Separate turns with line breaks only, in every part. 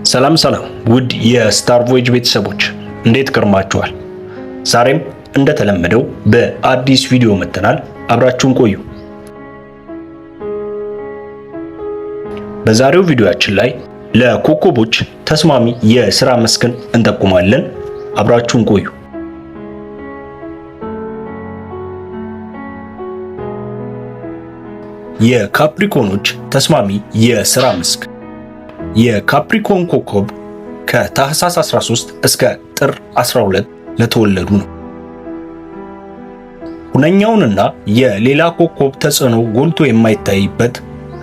ሰላም ውድ የስታር ቮይጅ ቤተሰቦች እንዴት ከርማችኋል? ዛሬም እንደተለመደው በአዲስ ቪዲዮ መጥተናል። አብራችሁን ቆዩ። በዛሬው ቪዲዮአችን ላይ ለኮከቦች ተስማሚ የሥራ መስክን እንጠቁማለን። አብራችሁን ቆዩ። የካፕሪኮኖች ተስማሚ የሥራ መስክ። የካፕሪኮን ኮከብ ከታህሳስ 13 እስከ ጥር 12 ለተወለዱ ነው። ሁነኛውንና የሌላ ኮከብ ተጽዕኖ ጎልቶ የማይታይበት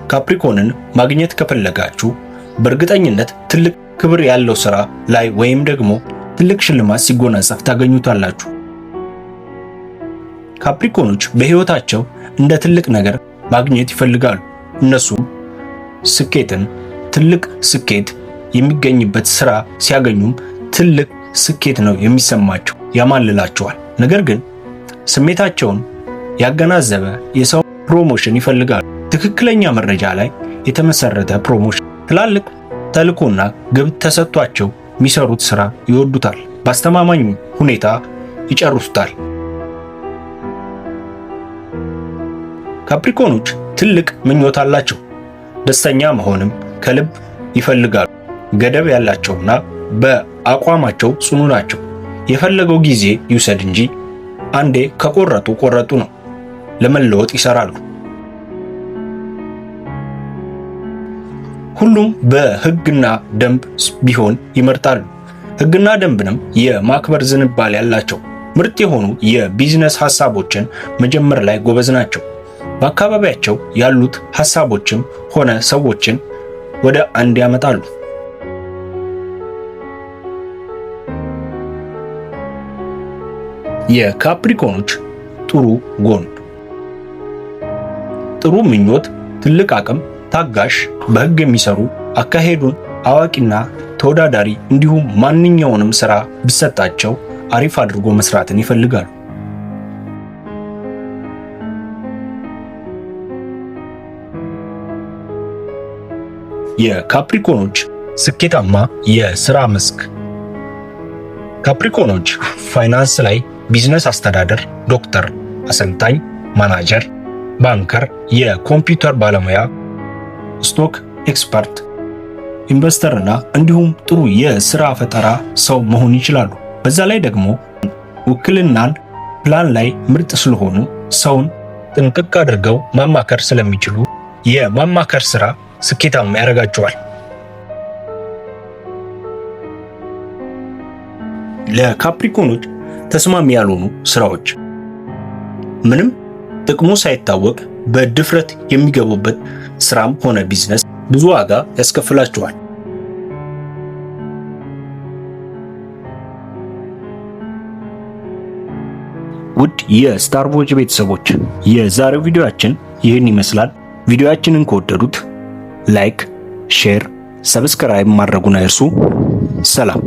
ካፕሪኮንን ማግኘት ከፈለጋችሁ በእርግጠኝነት ትልቅ ክብር ያለው ሥራ ላይ ወይም ደግሞ ትልቅ ሽልማት ሲጎናጸፍ ታገኙታላችሁ። ካፕሪኮኖች በሕይወታቸው እንደ ትልቅ ነገር ማግኘት ይፈልጋሉ። እነሱም ስኬትን፣ ትልቅ ስኬት የሚገኝበት ሥራ ሲያገኙም ትልቅ ስኬት ነው የሚሰማቸው፣ ያማልላቸዋል። ነገር ግን ስሜታቸውን ያገናዘበ የሰው ፕሮሞሽን ይፈልጋሉ። ትክክለኛ መረጃ ላይ የተመሰረተ ፕሮሞሽን፣ ትላልቅ ተልእኮና ግብ ተሰጥቷቸው የሚሰሩት ሥራ ይወዱታል። በአስተማማኝ ሁኔታ ይጨርሱታል። ካፕሪኮኖች ትልቅ ምኞት አላቸው። ደስተኛ መሆንም ከልብ ይፈልጋሉ። ገደብ ያላቸውና በአቋማቸው ጽኑ ናቸው። የፈለገው ጊዜ ይውሰድ እንጂ አንዴ ከቆረጡ ነው። ለመለወጥ ይሰራሉ። ሁሉም በሕግና ደንብ ቢሆን ይመርጣሉ። ሕግና ደንብንም የማክበር ዝንባሌ ያላቸው ምርጥ የሆኑ የቢዝነስ ሐሳቦችን መጀመር ላይ ጎበዝ ናቸው። በአካባቢያቸው ያሉት ሐሳቦችም ሆነ ሰዎችን ወደ አንድ ያመጣሉ። የካፕሪኮኖች ጥሩ ጎን፣ ጥሩ ምኞት፣ ትልቅ አቅም፣ ታጋሽ፣ በሕግ የሚሰሩ፣ አካሄዱን አዋቂና ተወዳዳሪ እንዲሁም ማንኛውንም ሥራ ቢሰጣቸው አሪፍ አድርጎ መስራትን ይፈልጋሉ። የካፕሪኮኖች ስኬታማ የሥራ መስክ። ካፕሪኮኖች ፋይናንስ ላይ፣ ቢዝነስ አስተዳደር፣ ዶክተር፣ አሰልጣኝ፣ ማናጀር፣ ባንከር፣ የኮምፒውተር ባለሙያ፣ ስቶክ ኤክስፐርት፣ ኢንቨስተርና እንዲሁም ጥሩ የሥራ ፈጠራ ሰው መሆን ይችላሉ። በዛ ላይ ደግሞ ውክልናን ፕላን ላይ ምርጥ ስለሆኑ ሰውን ጥንቅቅ አድርገው ማማከር ስለሚችሉ የማማከር ሥራ ስኬታማ ያደርጋቸዋል። ለካፕሪኮኖች ተስማሚ ያልሆኑ ስራዎች፣ ምንም ጥቅሙ ሳይታወቅ በድፍረት የሚገቡበት ስራም ሆነ ቢዝነስ ብዙ ዋጋ ያስከፍላቸዋል። ውድ የስታር ቮይጅ ቤተሰቦች የዛሬው ቪዲዮአችን ይህን ይመስላል። ቪዲዮአችንን ከወደዱት ላይክ፣ ሼር፣ ሰብስክራይብ ማድረጉን አይርሱ። ሰላም።